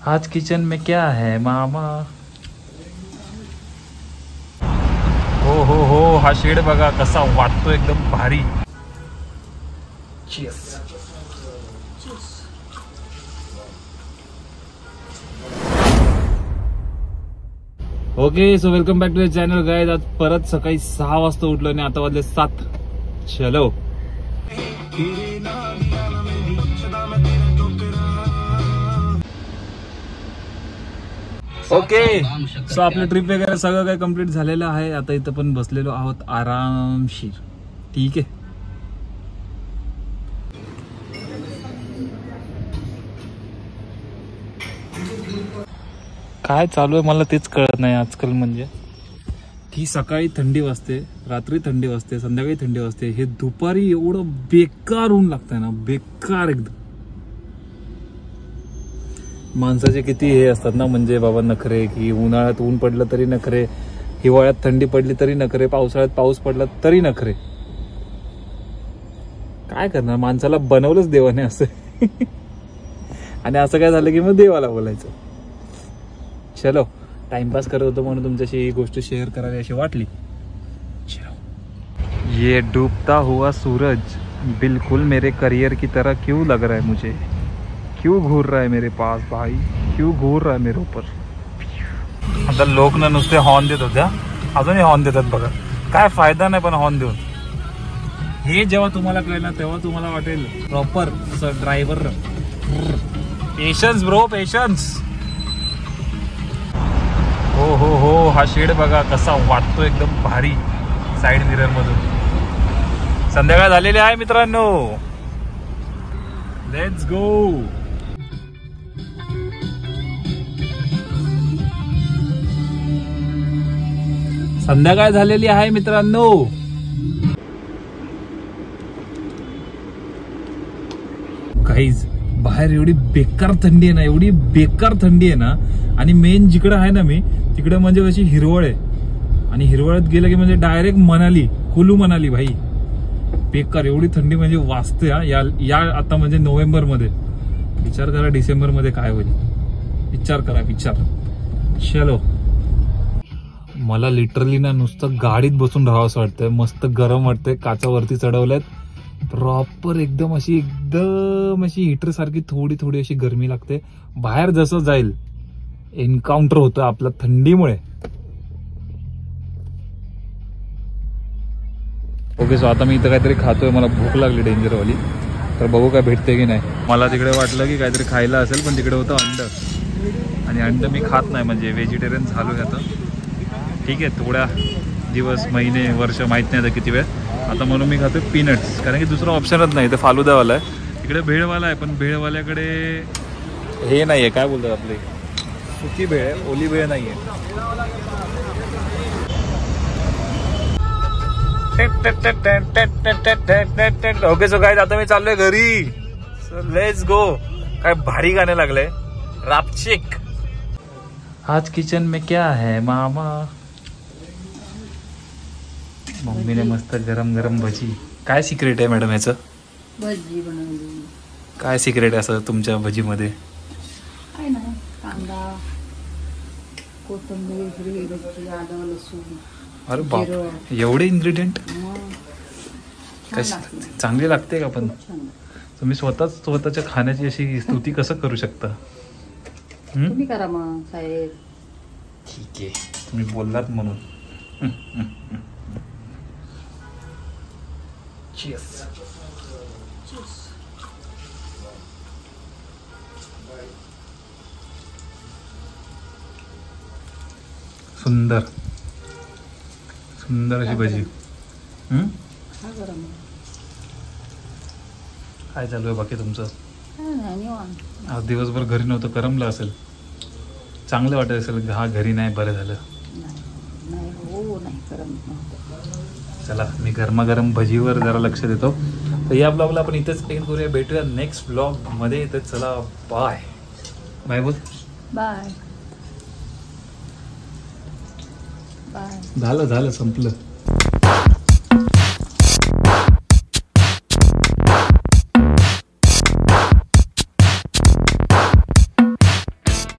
आज किचन में क्या है मामा? हो हा शेड बघा कसा वाटतो, एकदम भारी. चीज. Okay, so welcome back to the channel guys. आज परत सकाळी 6 वाजता उठलो आणि आता वाजले 7. चलो. ओके, सो आपलं ट्रिप वगैरे सगळं काही कम्प्लीट झालेलं आहे. आता इथं पण बसलेलो आहोत आरामशीर. ठीक आहे. काय चालू आहे मला तेच कळत नाही आजकाल. म्हणजे की सकाळी थंडी वाजते, रात्री थंडी वाजते, संध्याकाळी थंडी वाजते. हे दुपारी एवढं बेकार ऊन लागतंय ना, बेकार एकदम. माणसाचे किती हे असतात ना, म्हणजे बाबा नखरे, की उन्हाळ्यात ऊन पडलं तरी नखरे, हिवाळ्यात थंडी पडली तरी नखरे, पावसाळ्यात पाऊस पडला तरी नखरे. काय करणार, माणसाला बनवलंच देवाने असं. आणि असं काय झालं की मग देवाला बोलायचं. चलो, टाइमपास करत होतो म्हणून तुमच्याशी ही गोष्ट शेअर करावी अशी वाटली. चलो. ये डूबता हुआ सूरज बिल्कुल मेरे करियर की तरह क्यों लग रहा है मुझे? क्यों घूर रहा है मेरे पास भाई? क्यों घूर रहा है मेरे ऊपर? आता लोक ना नुसते हॉर्न देत होत्या, अजूनही हॉर्न देतात बघा. काय फायदा नाही पण हॉर्न देऊन. हे जेव्हा तुम्हाला कळेल तेव्हा तुम्हाला वाटेल प्रॉपर असं ड्रायव्हर. Patience bro, patience. हो हा शेड बघा कसा वाटतो, एकदम भारी. साइड मिरर मधून संध्याकाळ झालेली आहे मित्रांनो. Let's go. संध्याकाळ झालेली आहे मित्रांनो. गाईज, बाहेर एवढी बेकार थंडी आहे ना, एवढी बेकार थंडी आहे ना. आणि मेन जिकडे आहे ना मी, तिकडे म्हणजे कशी हिरवळ आहे. आणि हिरवळात गेलं की म्हणजे डायरेक्ट मनाली, कुलू मनाली भाई. बेकार एवढी थंडी म्हणजे वाजते. या आता म्हणजे नोव्हेंबर मध्ये. विचार करा डिसेंबर मध्ये काय होईल. विचार करा, विचार. चलो. मला लिटरली ना नुसतं गाडीत बसून राहावंसं वाटतंय. मस्त गरम वाटतंय. काचावरती चढवल्यात प्रॉपर एकदम अशी हिटर सारखी थोडी थोडी अशी गरमी लागते. बाहेर जसं जाईल एन्काउंटर होतं आपलं थंडीमुळे. ओके, सो आता मी इथं काहीतरी खातोय. मला भूक लागली डेंजरवाली. तर बघू काय भेटते की नाही. मला तिकडे वाटलं की काहीतरी खायला असेल, पण तिकडे होतं अंड. आणि अंड मी खात नाही, म्हणजे व्हेजिटेरियन झालो आता. ठीक आहे, थोड्या दिवस, महिने, वर्ष माहीत नाही आता किती वेळ. आता म्हणून मी खातोय पीनट्स, कारण की दुसरा ऑप्शनच नाही. इथे फालुदावाला आहे, तिकडे भेळवाला आहे. पण भेळवाल्याकडे हे नाही आहे, काय बोलतात आपले, सुकी भेळ आहे, ओली भेळ नाही आहे. ओके, सो गाइस आता मी चाललोय घरी. So let's go. काय भारी गाणे लागले. रापचिक. आज किचन में क्या है मामा? मम्मीने मस्त गरम गरम भजी. काय सिक्रेट आहे मॅडम याचं? भजी बनवली. काय सिक्रेट आहे असं तुमच्या भजीमध्ये? काय नाही, कांदा, कोथिंबीर, हिरवी मिरची, आलं, लसूण. अरे बाप, एवढे इन्ग्रेडियंट. चांगली लागते का? पण तुम्ही स्वतःच्या खाण्याची अशी स्तुती कसं करू शकता? तुम्ही करा मग साहेब. ठीक आहे, तुम्ही बोललात म्हणून. Cheers. सुंदर सुंदर अशी भजी. काय चालू आहे बाकी तुमचं? आज दिवसभर घरी नव्हतं, करमलं असेल, चांगलं वाटत असेल. हा घरी नाही, बरं झालं. चला, मी गरमागरम भजीवर जरा लक्ष देतो. तर या ब्लॉगला आपण इथेच एंड करूया. भेटूया नेक्स्ट ब्लॉग मध्ये. तर चला, बाय बाय. बोल बाय बाय. झालं संपलं.